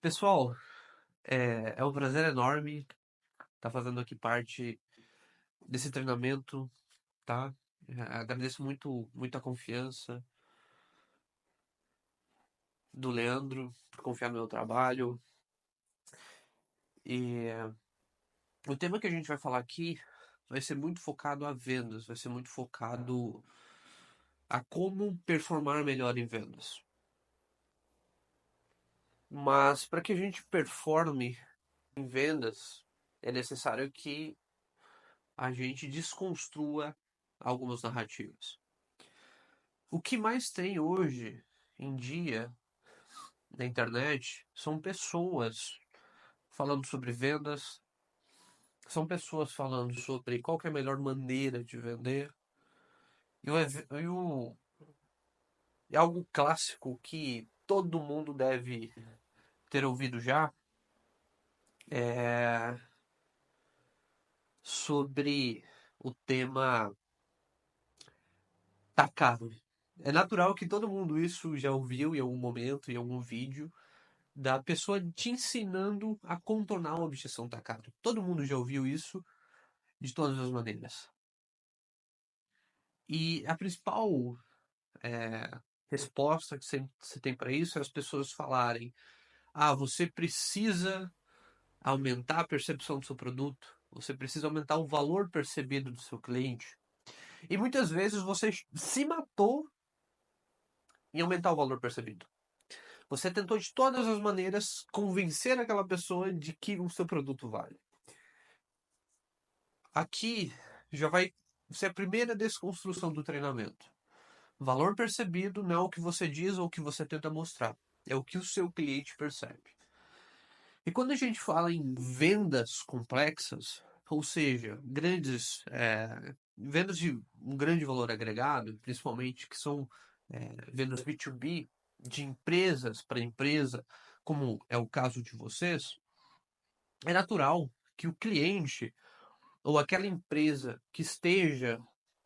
Pessoal, é um prazer enorme estar fazendo aqui parte desse treinamento, tá? Agradeço muito a confiança do Leandro por confiar no meu trabalho. E o tema que a gente vai falar aqui vai ser muito focado a vendas, vai ser muito focado a como performar melhor em vendas. Mas para que a gente performe em vendas, é necessário que a gente desconstrua algumas narrativas. O que mais tem hoje em dia na internet são pessoas falando sobre vendas, são pessoas falando sobre qual que é a melhor maneira de vender. E, é algo clássico que todo mundo deve ter ouvido já, é sobre o tema tá caro. É natural que todo mundo isso já ouviu em algum momento, em algum vídeo, da pessoa te ensinando a contornar uma objeção tá caro. Todo mundo já ouviu isso de todas as maneiras. E a principal é, resposta que você tem para isso é as pessoas falarem: ah, você precisa aumentar a percepção do seu produto, você precisa aumentar o valor percebido do seu cliente. E muitas vezes você se matou em aumentar o valor percebido. Você tentou de todas as maneiras convencer aquela pessoa de que o seu produto vale. Aqui já vai ser a primeira desconstrução do treinamento. Valor percebido não é o que você diz ou o que você tenta mostrar, é o que o seu cliente percebe. E quando a gente fala em vendas complexas, ou seja, vendas de um grande valor agregado, principalmente que são vendas B2B, de empresas para empresa, como é o caso de vocês, é natural que o cliente ou aquela empresa que esteja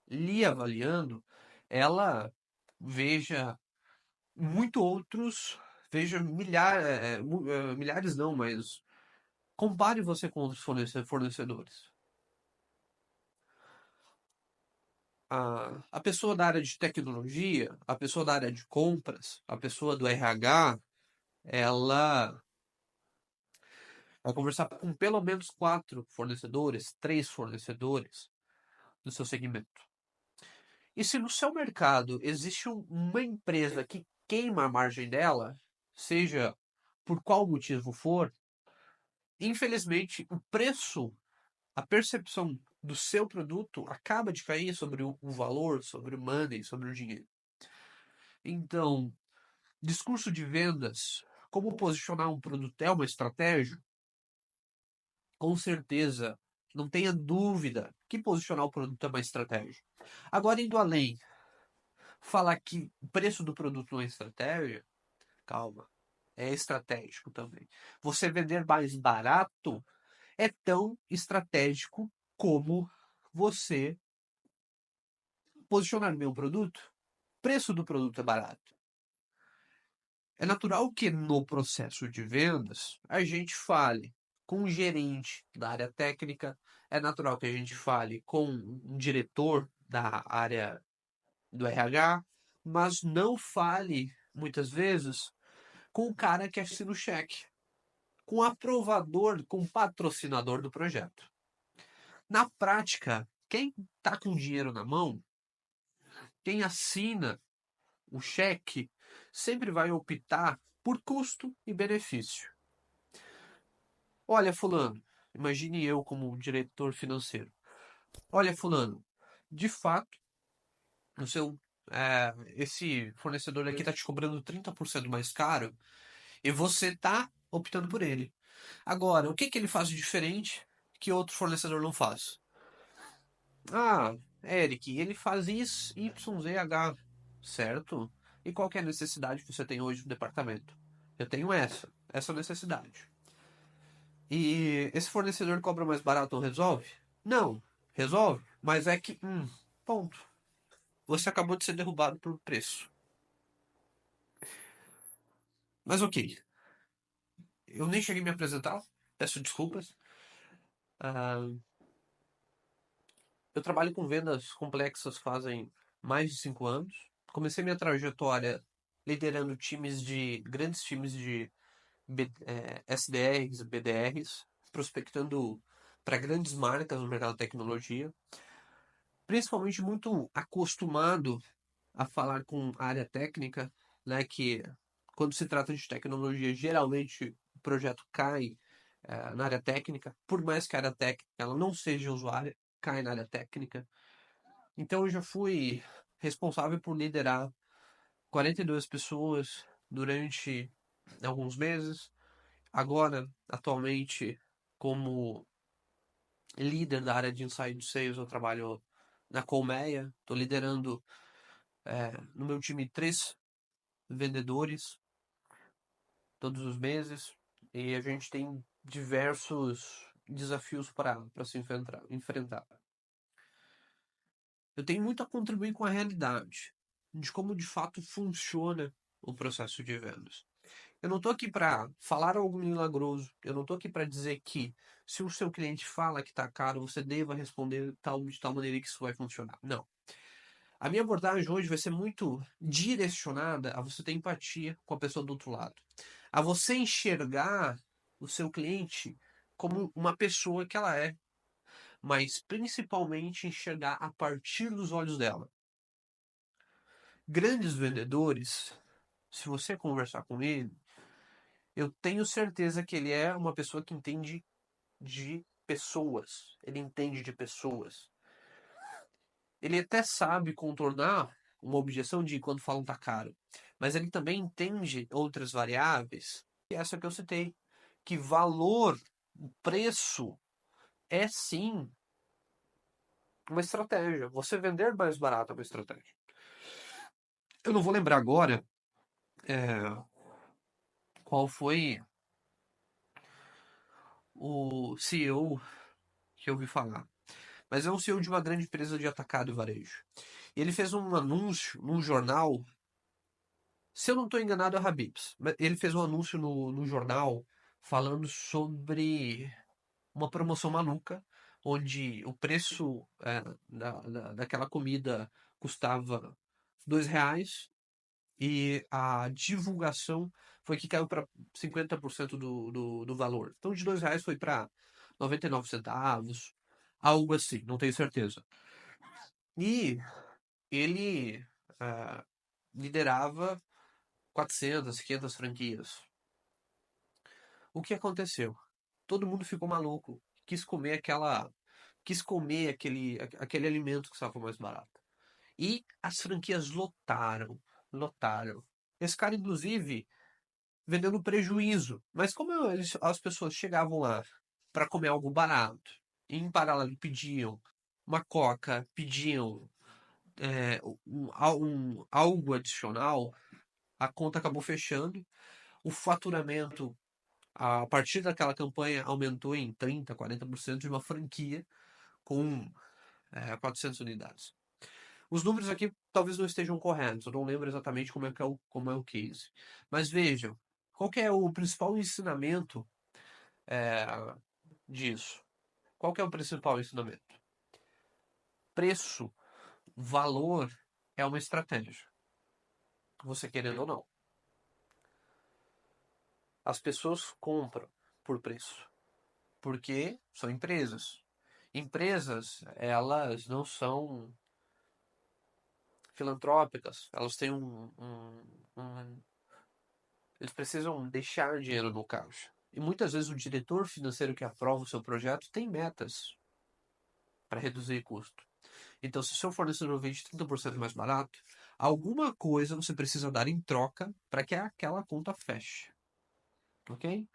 lhe avaliando, ela veja muito outros, veja milhares não, mas compare você com outros fornecedores. A pessoa da área de tecnologia, a pessoa da área de compras, a pessoa do RH, ela vai conversar com pelo menos quatro fornecedores, três fornecedores do seu segmento. E se no seu mercado existe uma empresa que queima a margem dela, seja por qual motivo for, infelizmente o preço, a percepção do seu produto acaba de cair sobre o valor, sobre o money, sobre o dinheiro. Então, discurso de vendas, como posicionar um produto é uma estratégia? Com certeza, não tenha dúvida que posicionar o produto é uma estratégia. Agora, indo além, falar que o preço do produto não é estratégia, calma, é estratégico também. Você vender mais barato é tão estratégico como você posicionar bem um produto. O preço do produto é barato. É natural que no processo de vendas a gente fale com um gerente da área técnica, é natural que a gente fale com um diretor da área do RH, mas não fale muitas vezes com o cara que assina o cheque, com o aprovador, com o patrocinador do projeto. Na prática, quem está com dinheiro na mão, quem assina o cheque, sempre vai optar por custo e benefício. Olha, fulano, imagine eu como um diretor financeiro. Olha, fulano, de fato, o seu, esse fornecedor aqui está te cobrando 30% mais caro e você está optando por ele. Agora, o que que ele faz de diferente que outro fornecedor não faz? Ah, Eric, ele faz isso, YZH, certo? E qual que é a necessidade que você tem hoje no departamento? Eu tenho essa necessidade. E esse fornecedor cobra mais barato não resolve? Não, resolve, mas é que, ponto. Você acabou de ser derrubado por preço. Mas ok, eu nem cheguei a me apresentar, peço desculpas. Ah, eu trabalho com vendas complexas fazem mais de 5 anos. Comecei minha trajetória liderando grandes times de SDRs, BDRs, prospectando para grandes marcas no mercado de tecnologia, principalmente muito acostumado a falar com a área técnica, né, que quando se trata de tecnologia, geralmente o projeto cai na área técnica, por mais que a área técnica ela não seja usuária, cai na área técnica. Então eu já fui responsável por liderar 42 pessoas durante alguns meses. Agora, atualmente, como líder da área de Inside Sales, eu trabalho na Colmeia. Estou liderando no meu time 3 vendedores todos os meses. E a gente tem diversos desafios para se enfrentar. Eu tenho muito a contribuir com a realidade de como de fato funciona o processo de vendas. Eu não estou aqui para falar algo milagroso. Eu não estou aqui para dizer que se o seu cliente fala que está caro, você deva responder de tal maneira que isso vai funcionar. Não. A minha abordagem hoje vai ser muito direcionada a você ter empatia com a pessoa do outro lado. A você enxergar o seu cliente como uma pessoa que ela é, mas principalmente enxergar a partir dos olhos dela. Grandes vendedores, se você conversar com ele, eu tenho certeza que ele é uma pessoa que entende de pessoas. Ele entende de pessoas. Ele até sabe contornar uma objeção de quando falam tá caro. Mas ele também entende outras variáveis. E essa que eu citei. Que valor, o preço, é sim uma estratégia. Você vender mais barato é uma estratégia. Eu não vou lembrar agora qual foi o CEO que eu ouvi falar. Mas é um CEO de uma grande empresa de atacado e varejo. E ele fez um anúncio num jornal. Se eu não estou enganado, é a Habib's. Mas ele fez um anúncio no jornal falando sobre uma promoção maluca, onde o preço daquela comida custava R$ 2 e a divulgação foi que caiu para 50% do valor. Então, de R$ 2 foi para 99 centavos, algo assim, não tenho certeza. E ele ah, liderava 400, 500 franquias. O que aconteceu? Todo mundo ficou maluco, quis comer aquele alimento que estava mais barato. E as franquias lotaram, lotaram. Esse cara, inclusive, vendendo prejuízo. Mas como as pessoas chegavam lá para comer algo barato, e em paralelo pediam uma coca, pediam algo adicional, a conta acabou fechando. O faturamento, a partir daquela campanha, aumentou em 30, 40% de uma franquia com 400 unidades. Os números aqui talvez não estejam corretos, eu não lembro exatamente como é o case. Mas vejam, qual que é o principal ensinamento é, disso? Qual que é o principal ensinamento? Preço, valor é uma estratégia. Você querendo ou não. As pessoas compram por preço, porque são empresas. Empresas, elas não são filantrópicas, elas têm eles precisam deixar dinheiro no caixa. E muitas vezes o diretor financeiro que aprova o seu projeto tem metas para reduzir custo. Então, se o seu fornecedor vende 30% mais barato, alguma coisa você precisa dar em troca para que aquela conta feche. Ok?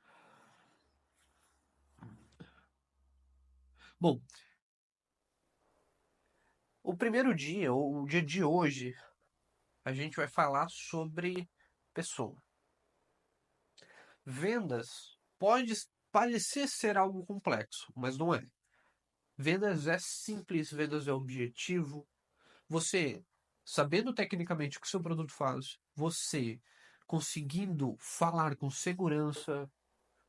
Bom, o primeiro dia, ou o dia de hoje, a gente vai falar sobre pessoa. Vendas pode parecer ser algo complexo, mas não é. Vendas é simples, vendas é objetivo. Você, sabendo tecnicamente o que o seu produto faz, você conseguindo falar com segurança,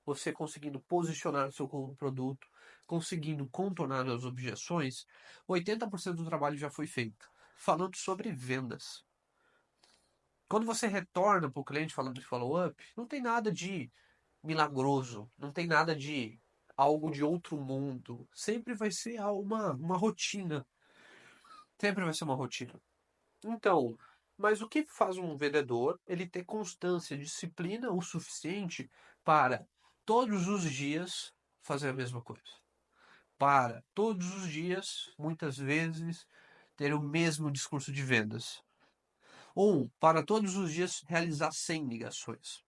você conseguindo posicionar o seu produto, conseguindo contornar as objeções, 80% do trabalho já foi feito. Falando sobre vendas. Quando você retorna para o cliente falando de follow-up, não tem nada de milagroso, não tem nada de algo de outro mundo. Sempre vai ser uma rotina. Sempre vai ser uma rotina. Então, mas o que faz um vendedor? Ele ter constância, disciplina o suficiente para todos os dias fazer a mesma coisa. Para todos os dias, muitas vezes, ter o mesmo discurso de vendas. Ou para todos os dias realizar 100 ligações.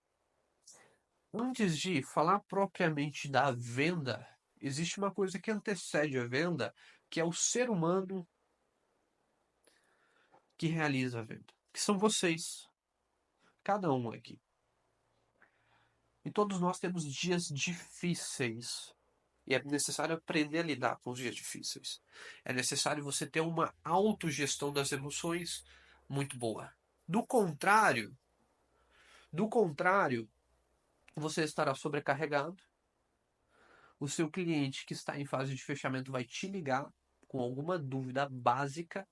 Antes de falar propriamente da venda, existe uma coisa que antecede a venda, que é o ser humano que realiza a venda, que são vocês, cada um aqui. E todos nós temos dias difíceis. E é necessário aprender a lidar com os dias difíceis. É necessário você ter uma autogestão das emoções muito boa. Do contrário, do contrário, você estará sobrecarregado. O seu cliente que está em fase de fechamento vai te ligar com alguma dúvida básica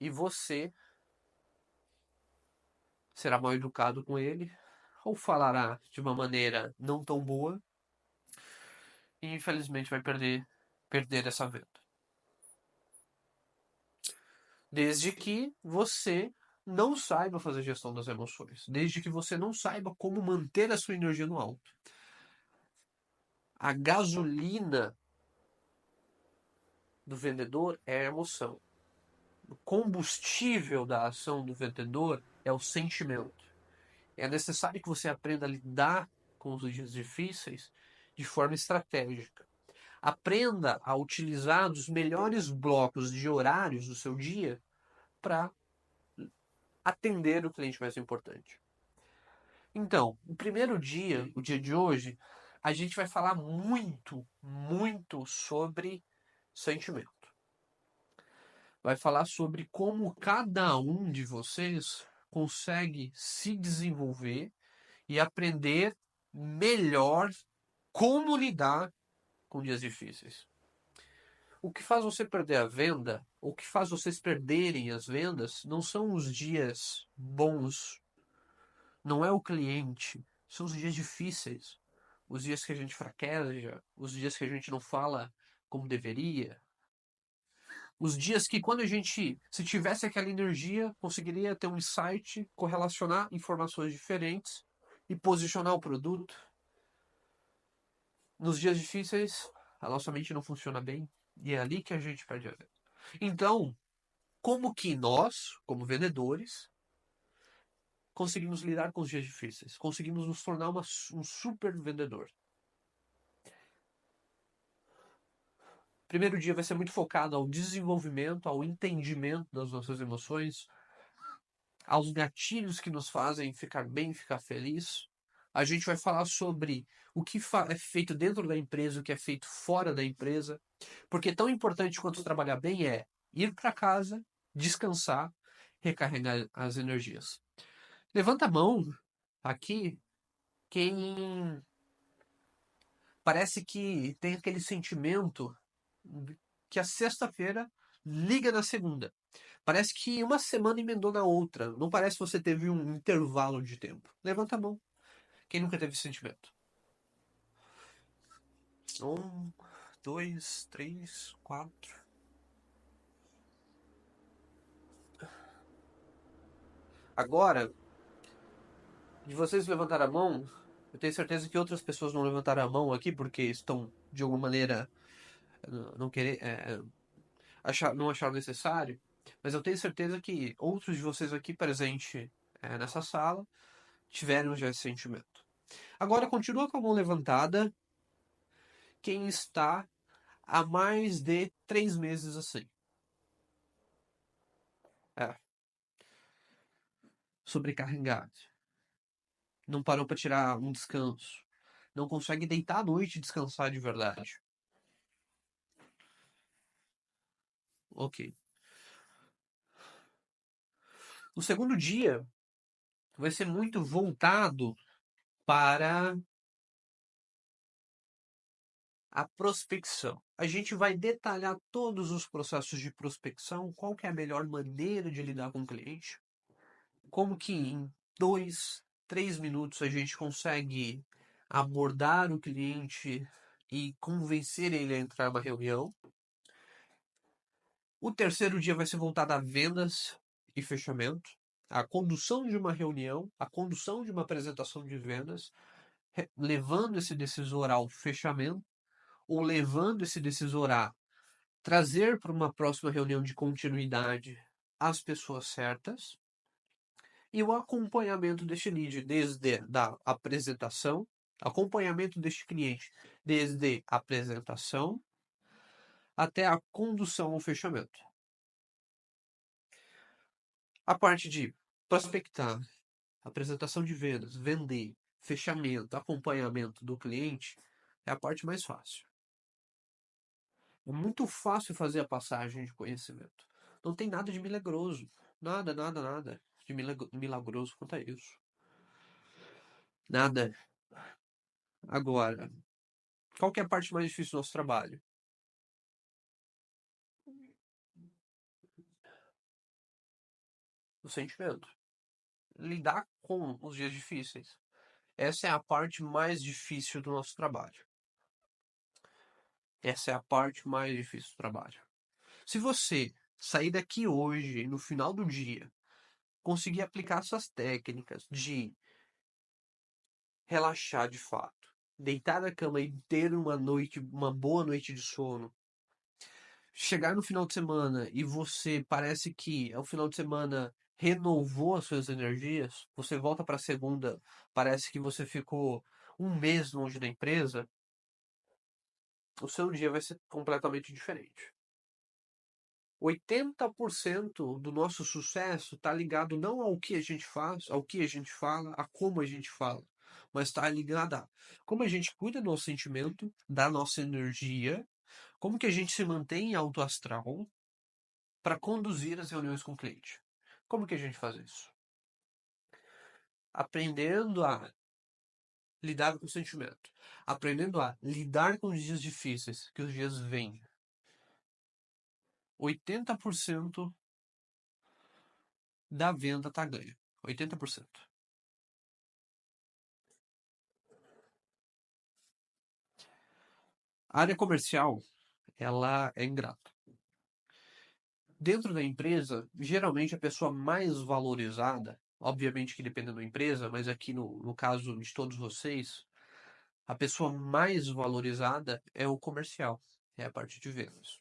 e você será mal educado com ele ou falará de uma maneira não tão boa e infelizmente vai perder essa venda. Desde que você não saiba fazer gestão das emoções, desde que você não saiba como manter a sua energia no alto. A gasolina do vendedor é a emoção. O combustível da ação do vendedor é o sentimento. É necessário que você aprenda a lidar com os dias difíceis de forma estratégica. Aprenda a utilizar os melhores blocos de horários do seu dia para atender o cliente mais importante. Então, o primeiro dia, o dia de hoje, a gente vai falar muito sobre sentimento. Vai falar sobre como cada um de vocês consegue se desenvolver e aprender melhor como lidar com dias difíceis. O que faz você perder a venda, o que faz vocês perderem as vendas, não são os dias bons, não é o cliente, são os dias difíceis, os dias que a gente fraqueja, os dias que a gente não fala como deveria, os dias que quando a gente, se tivesse aquela energia, conseguiria ter um insight, correlacionar informações diferentes e posicionar o produto. Nos dias difíceis, a nossa mente não funciona bem e é ali que a gente perde a venda. Então, como que nós, como vendedores, conseguimos lidar com os dias difíceis? Conseguimos nos tornar um super vendedor. Primeiro dia vai ser muito focado ao desenvolvimento, ao entendimento das nossas emoções, aos gatilhos que nos fazem ficar bem, ficar feliz. A gente vai falar sobre o que é feito dentro da empresa, o que é feito fora da empresa. Porque tão importante quanto trabalhar bem é ir para casa, descansar, recarregar as energias. Levanta a mão aqui quem parece que tem aquele sentimento que a sexta-feira liga na segunda. Parece que uma semana emendou na outra. Não parece que você teve um intervalo de tempo. Levanta a mão. Quem nunca teve esse sentimento? Um, dois, três, quatro. Agora, de vocês levantar a mão, eu tenho certeza que outras pessoas não levantaram a mão aqui porque estão, de alguma maneira, não querer, não acharam necessário. Mas eu tenho certeza que outros de vocês aqui presentes nessa sala tiveram já esse sentimento. Agora, continua com a mão levantada quem está há mais de 3 meses assim. É, sobrecarregado. Não parou para tirar um descanso. Não consegue deitar à noite e descansar de verdade. Ok. O segundo dia vai ser muito voltado para A prospecção. A gente vai detalhar todos os processos de prospecção, qual que é a melhor maneira de lidar com o cliente, como que em 2, 3 minutos a gente consegue abordar o cliente e convencer ele a entrar numa reunião. O terceiro dia vai ser voltado a vendas e fechamento, a condução de uma reunião, a condução de uma apresentação de vendas, levando esse decisor ao fechamento ou levando esse decisor a trazer para uma próxima reunião de continuidade as pessoas certas e o acompanhamento deste lead desde a apresentação, acompanhamento deste cliente desde a apresentação até a condução ao fechamento. A parte de prospectar, apresentação de vendas, vender, fechamento, acompanhamento do cliente é a parte mais fácil. É muito fácil fazer a passagem de conhecimento. Não tem nada de milagroso. Nada, nada, nada de milagroso quanto a isso. Nada. Agora, qual que é a parte mais difícil do nosso trabalho? O sentimento. Lidar com os dias difíceis. Essa é a parte mais difícil do nosso trabalho. Essa é a parte mais difícil do trabalho. Se você sair daqui hoje, no final do dia, conseguir aplicar essas técnicas de relaxar de fato, deitar na cama e ter uma boa noite de sono, chegar no final de semana e você parece que o final de semana renovou as suas energias, você volta para segunda, parece que você ficou um mês longe da empresa, o seu dia vai ser completamente diferente. 80% do nosso sucesso está ligado não ao que a gente faz, ao que a gente fala, a como a gente fala, mas está ligado a como a gente cuida do nosso sentimento, da nossa energia, como que a gente se mantém em alto astral para conduzir as reuniões com o cliente. Como que a gente faz isso? Aprendendo a lidar com o sentimento, aprendendo a lidar com os dias difíceis, que os dias vêm. 80% da venda está ganha. 80%. A área comercial, ela é ingrata. Dentro da empresa, geralmente a pessoa mais valorizada, obviamente que depende da empresa, mas aqui no caso de todos vocês, a pessoa mais valorizada é o comercial, é a parte de vendas.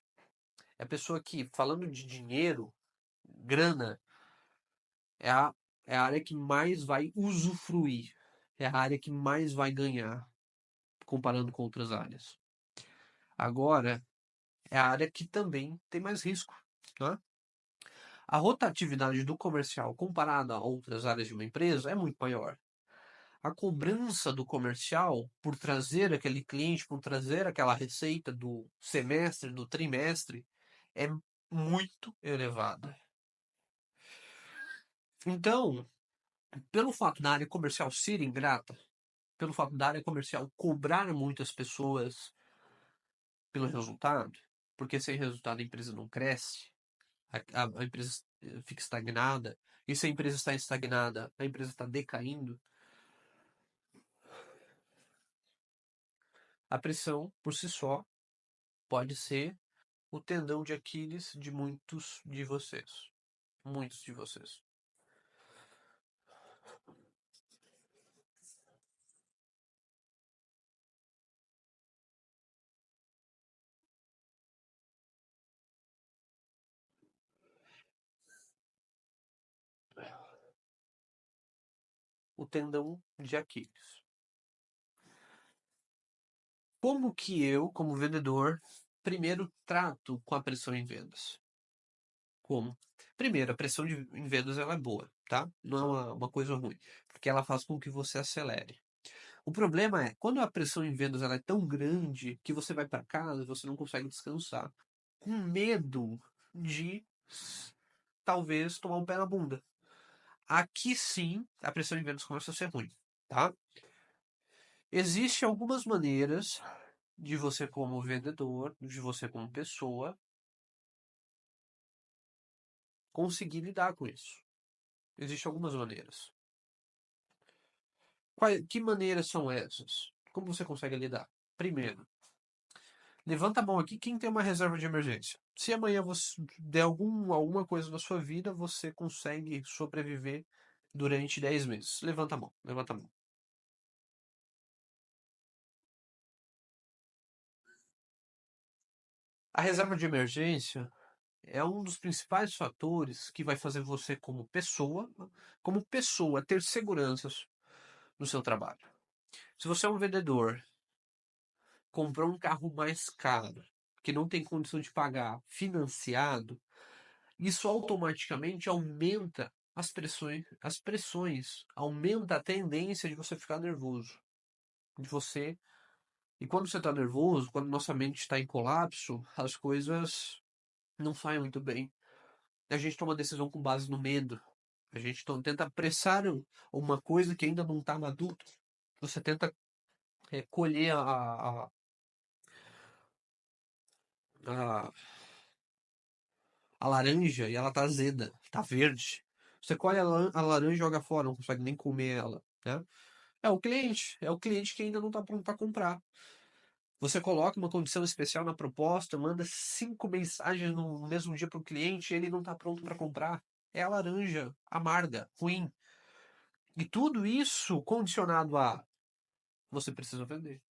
É a pessoa que, falando de dinheiro, grana, é a, é a área que mais vai usufruir, é a área que mais vai ganhar, comparando com outras áreas. Agora, é a área que também tem mais risco, né? A rotatividade do comercial comparada a outras áreas de uma empresa é muito maior. A cobrança do comercial por trazer aquele cliente, por trazer aquela receita do semestre, do trimestre, é muito elevada. Então, pelo fato da área comercial ser ingrata, pelo fato da área comercial cobrar muitas pessoas pelo resultado, porque sem resultado a empresa não cresce, a empresa fica estagnada, e se a empresa está estagnada, a empresa está decaindo, a pressão por si só pode ser o tendão de Aquiles de muitos de vocês. Muitos de vocês. O tendão de Aquiles. Como que eu, como vendedor, primeiro trato com a pressão em vendas? Como? Primeiro, a pressão em vendas ela é boa, tá? Não é uma coisa ruim, porque ela faz com que você acelere. O problema é, quando a pressão em vendas ela é tão grande que você vai para casa e você não consegue descansar, com medo de talvez tomar um pé na bunda. Aqui sim, a pressão em vendas começa a ser ruim, tá? Existem algumas maneiras de você como vendedor, de você como pessoa, conseguir lidar com isso. Existem algumas maneiras. Que maneiras são essas? Como você consegue lidar? Primeiro, levanta a mão aqui quem tem uma reserva de emergência. Se amanhã você der alguma coisa na sua vida, você consegue sobreviver durante 10 meses. Levanta a mão, levanta a mão. A reserva de emergência é um dos principais fatores que vai fazer você, como pessoa, ter seguranças no seu trabalho. Se você é um vendedor, comprou um carro mais caro, que não tem condição de pagar financiado, isso automaticamente aumenta as pressões, aumenta a tendência de você ficar nervoso, de você. E quando você está nervoso, quando nossa mente está em colapso, as coisas não saem muito bem. A gente toma decisão com base no medo. A gente tenta apressar uma coisa que ainda não está madura. Você tenta colher a, a laranja e ela tá azeda, tá verde. Você colhe a laranja e joga fora, não consegue nem comer ela, né? É o cliente que ainda não está pronto para comprar. Você coloca uma condição especial na proposta, manda 5 mensagens no mesmo dia para o cliente e ele não está pronto para comprar. É a laranja amarga, ruim. E tudo isso condicionado a você precisa vender.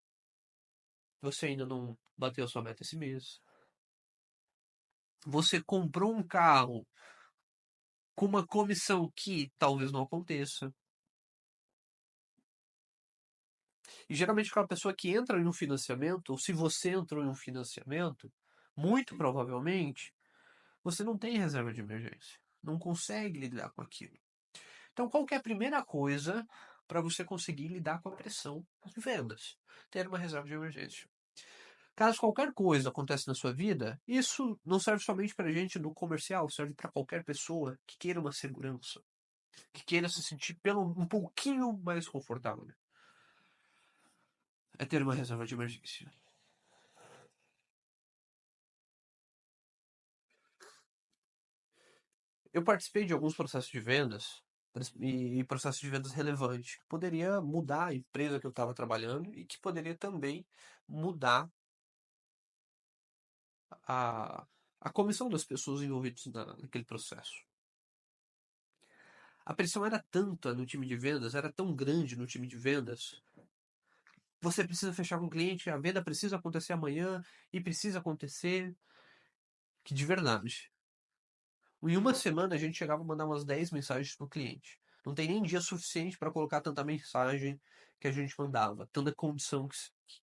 Você ainda não bateu sua meta esse mês. Você comprou um carro com uma comissão que talvez não aconteça. E geralmente aquela pessoa que entra em um financiamento, ou se você entrou em um financiamento, muito provavelmente você não tem reserva de emergência. Não consegue lidar com aquilo. Então, qual que é a primeira coisa para você conseguir lidar com a pressão de vendas? Ter uma reserva de emergência. Caso qualquer coisa aconteça na sua vida, isso não serve somente para gente no comercial, serve para qualquer pessoa que queira uma segurança, que queira se sentir um pouquinho mais confortável. É ter uma reserva de emergência. Eu participei de alguns processos de vendas e processos de vendas relevantes, que poderia mudar a empresa que eu estava trabalhando e que poderia também mudar a comissão das pessoas envolvidas naquele processo. A pressão era tanta no time de vendas, era tão grande no time de vendas. Você precisa fechar com o cliente, a venda precisa acontecer amanhã e precisa acontecer que de verdade. Em uma semana a gente chegava a mandar umas 10 mensagens pro cliente. Não tem nem dia suficiente para colocar tanta mensagem que a gente mandava, tanta condição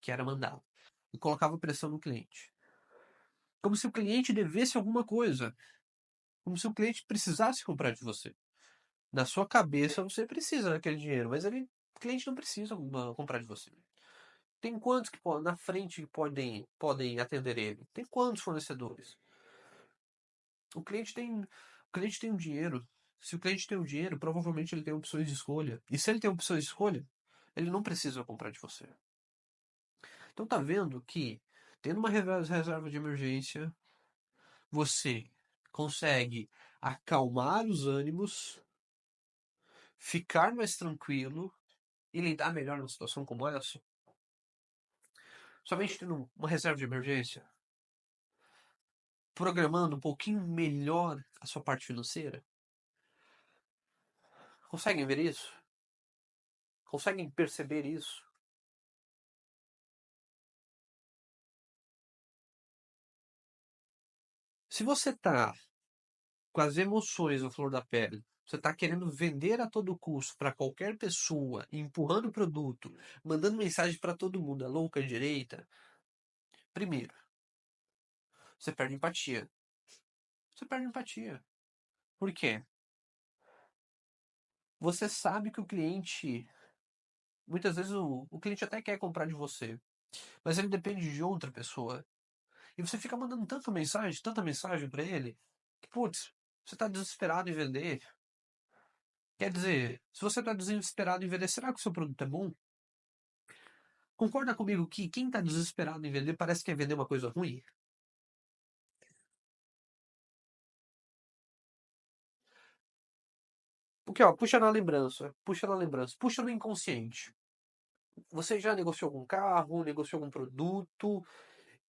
que era mandada. E colocava pressão no cliente. Como se o cliente devesse alguma coisa. Como se o cliente precisasse comprar de você. Na sua cabeça você precisa daquele dinheiro, mas o cliente não precisa comprar de você. Tem quantos que na frente podem atender ele? Tem quantos fornecedores? O cliente tem um dinheiro. Se o cliente tem um dinheiro, provavelmente ele tem opções de escolha. E se ele tem opções de escolha, ele não precisa comprar de você. Então tá vendo que tendo uma reserva de emergência, você consegue acalmar os ânimos, ficar mais tranquilo e lidar melhor numa situação como essa. Somente tendo uma reserva de emergência, programando um pouquinho melhor a sua parte financeira. Conseguem ver isso? Conseguem perceber isso? Se você tá com as emoções à flor da pele, você tá querendo vender a todo custo para qualquer pessoa, empurrando o produto, mandando mensagem para todo mundo, a louca direita, primeiro, você perde empatia. Você perde empatia. Por quê? Você sabe que o cliente, muitas vezes o cliente até quer comprar de você, mas ele depende de outra pessoa. E você fica mandando tanta mensagem para ele, que, putz, você tá desesperado em vender. Quer dizer, se você tá desesperado em vender, será que o seu produto é bom? Concorda comigo que quem está desesperado em vender parece que quer vender uma coisa ruim? Porque, ó, puxa na lembrança, puxa no inconsciente. Você já negociou algum carro, negociou algum produto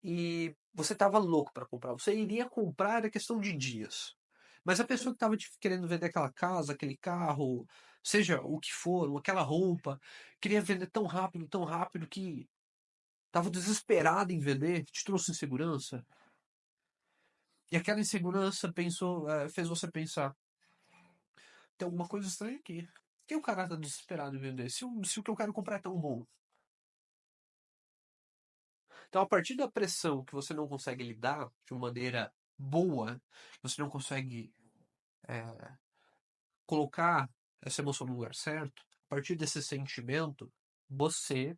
e você estava louco para comprar. Você iria comprar, era questão de dias. Mas a pessoa que estava querendo vender aquela casa, aquele carro, seja o que for, ou aquela roupa, queria vender tão rápido que estava desesperado em vender, te trouxe insegurança. E aquela insegurança fez você pensar, tem alguma coisa estranha aqui. Por que o cara tá desesperado em vender? Se o que eu quero comprar é tão bom. Então, a partir da pressão que você não consegue lidar de uma maneira boa, você não consegue é, colocar essa emoção no lugar certo, a partir desse sentimento, você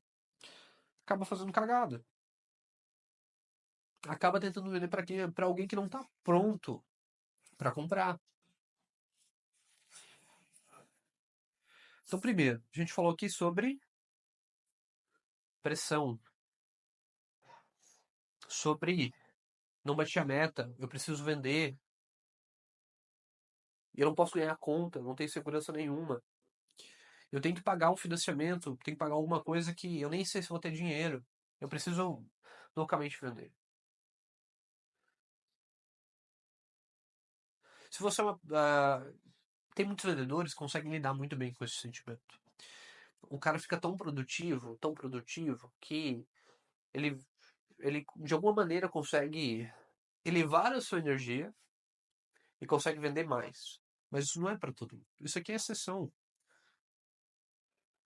acaba fazendo cagada. Acaba tentando vender para quem, para alguém que não tá pronto para comprar. Então, primeiro, a gente falou aqui sobre pressão, sobre não bati a meta, eu preciso vender, e eu não posso ganhar a conta, não tenho segurança nenhuma. Eu tenho que pagar um financiamento, tenho que pagar alguma coisa que eu nem sei se vou ter dinheiro. Eu preciso loucamente vender. Se você é uma. Tem muitos vendedores que conseguem lidar muito bem com esse sentimento. O cara fica tão produtivo, que ele, ele de alguma maneira consegue elevar a sua energia e consegue vender mais. Mas isso não é para todo mundo. Isso aqui é exceção.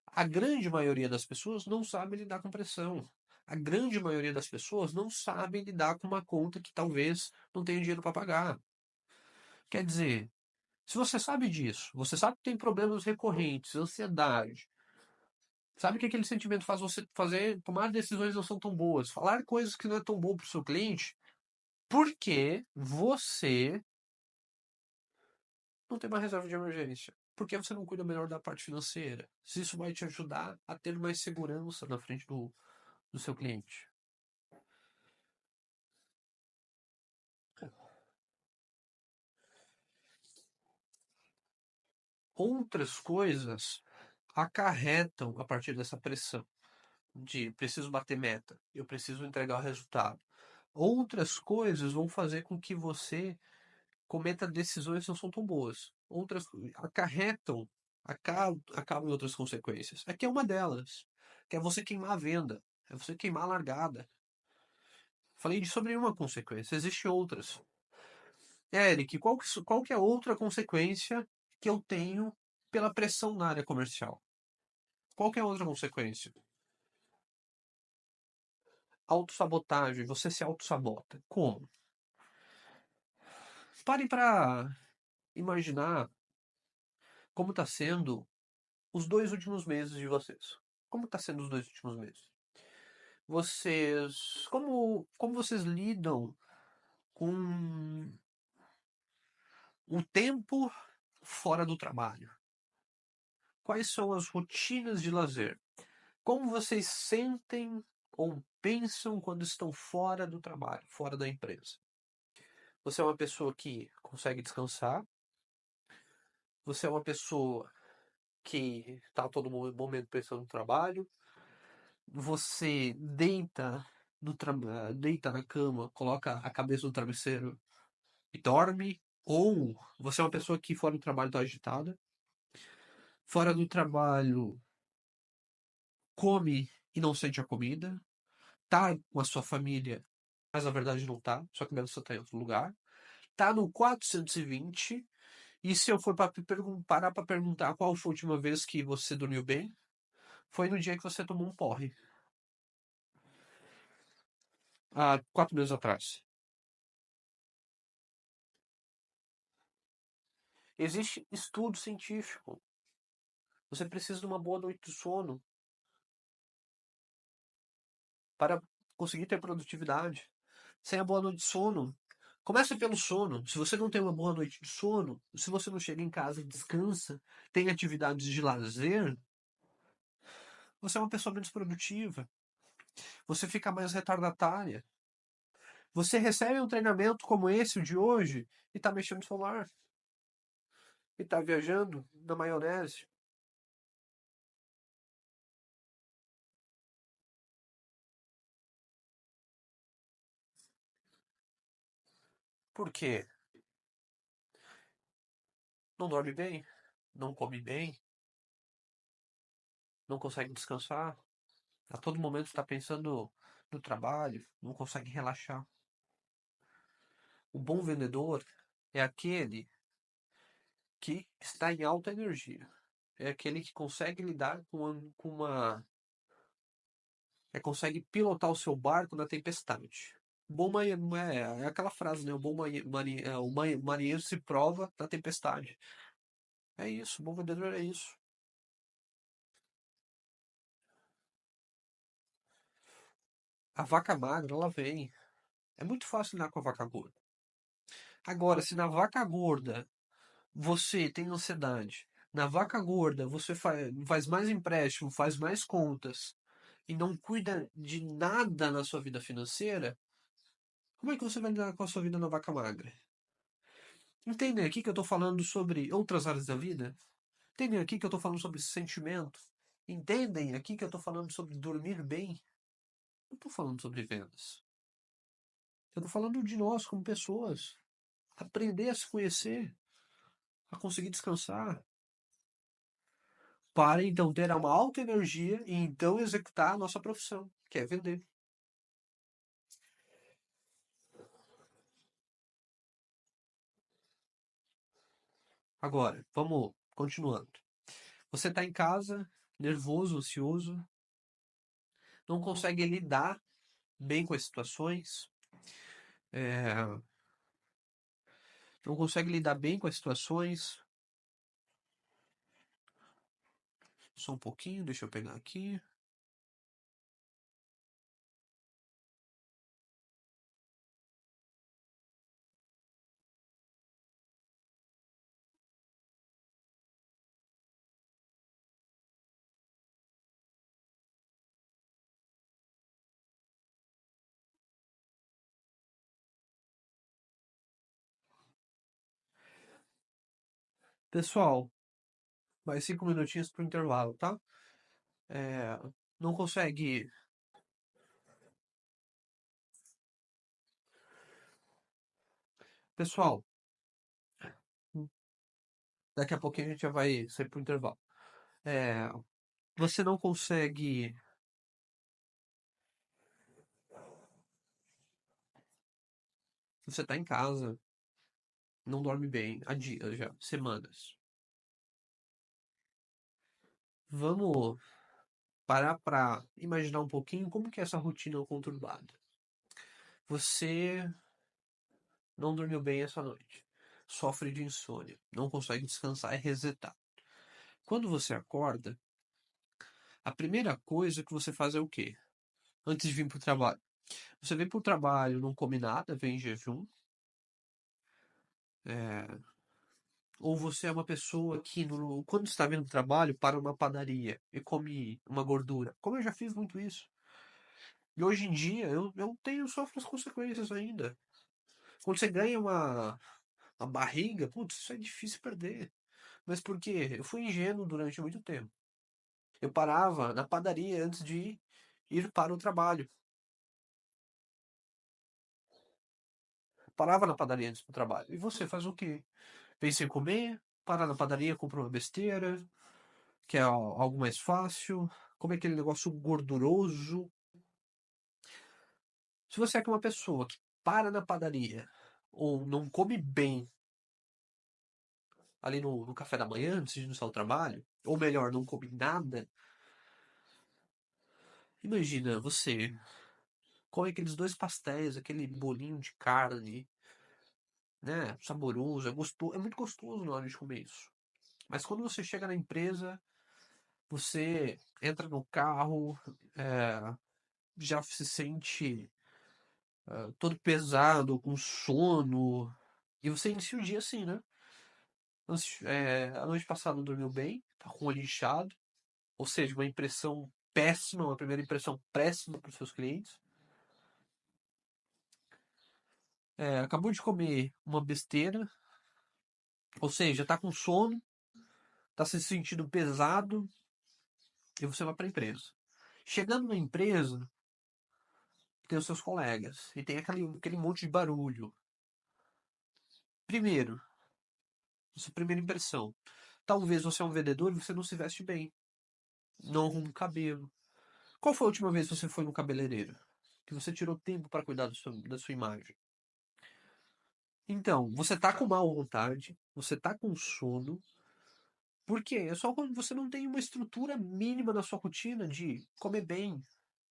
A grande maioria das pessoas não sabe lidar com pressão. A grande maioria das pessoas não sabe lidar com uma conta que talvez não tenha dinheiro para pagar. Quer dizer, se você sabe disso, você sabe que tem problemas recorrentes, ansiedade, sabe que aquele sentimento faz você tomar decisões que não são tão boas, falar coisas que não é tão bom para o seu cliente, por que você não tem uma reserva de emergência? Por que você não cuida melhor da parte financeira? Se isso vai te ajudar a ter mais segurança na frente do seu cliente. Outras coisas acarretam a partir dessa pressão de preciso bater meta, eu preciso entregar o resultado. Outras coisas vão fazer com que você cometa decisões que não são tão boas. Outras acarretam, acabam em outras consequências. Aqui é uma delas, que é você queimar a venda, é você queimar a largada. Falei sobre uma consequência, existem outras. Eric, qual que é a outra consequência que eu tenho pela pressão na área comercial? Qual que é a outra consequência? Autossabotagem, você se autossabota. Como? Parem para imaginar como está sendo os 2 últimos meses de vocês. Como está sendo os 2 últimos meses? Como vocês lidam com o tempo fora do trabalho? Quais são as rotinas de lazer? Como vocês sentem ou pensam quando estão fora do trabalho, fora da empresa? Você é uma pessoa que consegue descansar? Você é uma pessoa que está a todo momento pensando no trabalho? Você deita na cama, coloca a cabeça no travesseiro e dorme? Ou você é uma pessoa que fora do trabalho está agitada? Fora do trabalho come e não sente a comida? Tá com a sua família, mas na verdade não tá, só que mesmo você tá em outro lugar. Tá no 420, e se eu for parar pra perguntar qual foi a última vez que você dormiu bem, foi no dia que você tomou um porre, há 4 meses atrás. Existe estudo científico. Você precisa de uma boa noite de sono para conseguir ter produtividade. Sem a boa noite de sono, começa pelo sono. Se você não tem uma boa noite de sono, se você não chega em casa e descansa, tem atividades de lazer, você é uma pessoa menos produtiva. Você fica mais retardatária. Você recebe um treinamento como esse, o de hoje, e tá mexendo no celular. E tá viajando na maionese. Por quê? Não dorme bem, não come bem, não consegue descansar. A todo momento está pensando no trabalho, não consegue relaxar. O bom vendedor é aquele que está em alta energia. É aquele que consegue lidar consegue pilotar o seu barco na tempestade. Bom marinheiro, é aquela frase, né? O bom marinheiro se prova na tempestade. É isso, o bom vendedor é isso. A vaca magra, ela vem. É muito fácil lidar com a vaca gorda. Agora, se na vaca gorda você tem ansiedade, na vaca gorda você faz mais empréstimo, faz mais contas e não cuida de nada na sua vida financeira, como é que você vai lidar com a sua vida na vaca magra? Entendem aqui que eu estou falando sobre outras áreas da vida? Entendem aqui que eu estou falando sobre sentimento? Entendem aqui que eu estou falando sobre dormir bem? Não estou falando sobre vendas. Eu estou falando de nós como pessoas. Aprender a se conhecer, a conseguir descansar, para então ter uma alta energia e então executar a nossa profissão, que é vender. Agora, vamos continuando. Você está em casa, nervoso, ansioso, não consegue lidar bem com as situações, é, não consegue lidar bem com as situações. Só um pouquinho, deixa eu pegar aqui. Pessoal, mais 5 minutinhos pro intervalo, tá? É, não consegue. Pessoal, daqui a pouquinho a gente já vai sair pro intervalo. É, você não consegue. Você tá em casa, não dorme bem há dias já, semanas. Vamos parar para imaginar um pouquinho como que é essa rotina conturbada. Você não dormiu bem essa noite, sofre de insônia, não consegue descansar e resetar. Quando você acorda, a primeira coisa que você faz é o quê? Antes de vir para o trabalho. Você vem para o trabalho, não come nada, vem em jejum. É, ou você é uma pessoa que, quando está vindo para o trabalho, para uma padaria e come uma gordura. Como eu já fiz muito isso. E hoje em dia eu tenho, sofro as consequências ainda. Quando você ganha uma barriga, putz, isso é difícil perder. Mas por quê? Eu fui ingênuo durante muito tempo. Eu parava na padaria antes de ir para o trabalho. Parava na padaria antes do trabalho. E você faz o quê? Vem sem comer, para na padaria, compra uma besteira, que é algo mais fácil, come aquele negócio gorduroso. Se você é uma pessoa que para na padaria ou não come bem ali no café da manhã, antes de iniciar o trabalho, ou melhor, não come nada, imagina você come aqueles dois pastéis, aquele bolinho de carne, né, saboroso, é muito gostoso na hora de comer isso. Mas quando você chega na empresa, você entra no carro, é, já se sente todo pesado, com sono, e você inicia o dia assim, né? A noite passada não dormiu bem, tá com o olho inchado, ou seja, uma impressão péssima, uma primeira impressão péssima para os seus clientes. Acabou de comer uma besteira, ou seja, tá com sono, tá se sentindo pesado, e você vai para a empresa. Chegando na empresa, tem os seus colegas, e tem aquele monte de barulho. Primeiro, sua primeira impressão. Talvez você é um vendedor e você não se veste bem. Não arruma o cabelo. Qual foi a última vez que você foi no cabeleireiro? Que você tirou tempo para cuidar da sua imagem? Então, você tá com má vontade, você tá com sono. Por quê? É só quando você não tem uma estrutura mínima na sua rotina de comer bem,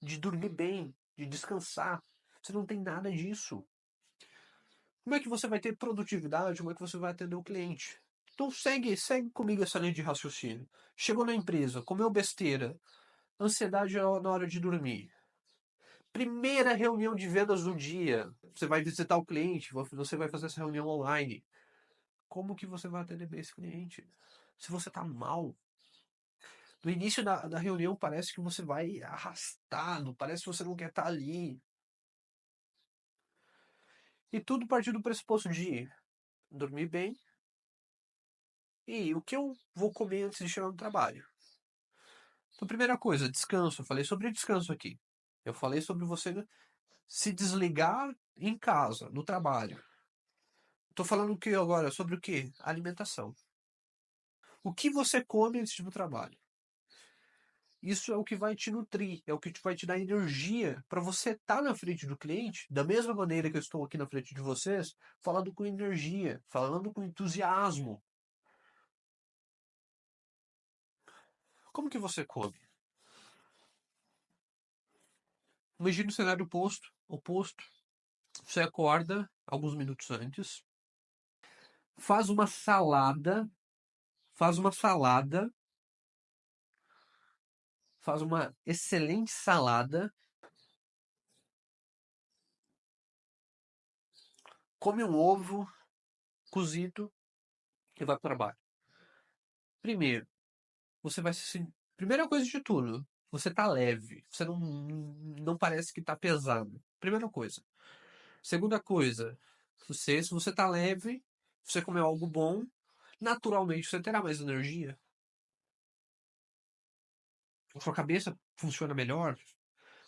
de dormir bem, de descansar. Você não tem nada disso. Como é que você vai ter produtividade? Como é que você vai atender o cliente? Então segue comigo essa linha de raciocínio. Chegou na empresa, comeu besteira, ansiedade na hora de dormir. Primeira reunião de vendas do dia. Você vai visitar o cliente, você vai fazer essa reunião online. Como que você vai atender bem esse cliente? Se você tá mal. No início da reunião parece que você vai arrastado, parece que você não quer estar ali. E tudo partir do pressuposto de dormir bem. E o que eu vou comer antes de chegar no trabalho? Então, primeira coisa, descanso. Eu falei sobre descanso aqui. Eu falei sobre você se desligar em casa, no trabalho. Estou falando o que agora? Sobre o que? Alimentação. O que você come antes do trabalho? Isso é o que vai te nutrir, é o que vai te dar energia para você estar na frente do cliente, da mesma maneira que eu estou aqui na frente de vocês, falando com energia, falando com entusiasmo. Como que você come? Imagine o cenário oposto. Você acorda alguns minutos antes, faz uma salada, faz uma salada, faz uma excelente salada, come um ovo cozido e vai para o trabalho. Primeiro, você vai se sentir. Primeira coisa de tudo, você tá leve. Você não parece que tá pesado. Primeira coisa. Segunda coisa, se você tá leve, você comeu algo bom, naturalmente você terá mais energia. A sua cabeça funciona melhor.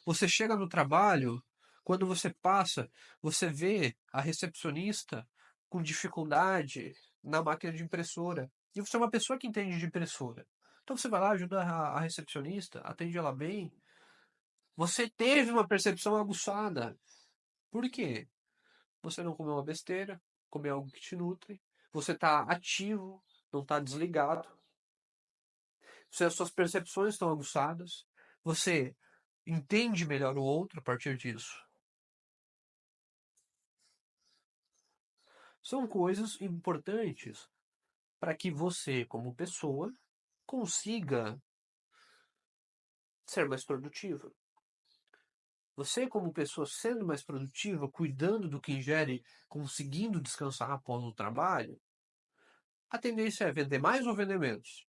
Você chega no trabalho, quando você passa, você vê a recepcionista com dificuldade na máquina de impressora. E você é uma pessoa que entende de impressora. Então você vai lá, ajuda a recepcionista, atende ela bem. Você teve uma percepção aguçada. Por quê? Você não comeu uma besteira, comeu algo que te nutre. Você está ativo, não está desligado. As suas percepções estão aguçadas. Você entende melhor o outro a partir disso. São coisas importantes para que você, como pessoa, consiga ser mais produtiva. Você, como pessoa, sendo mais produtiva, cuidando do que ingere, conseguindo descansar após o trabalho, a tendência é vender mais ou vender menos?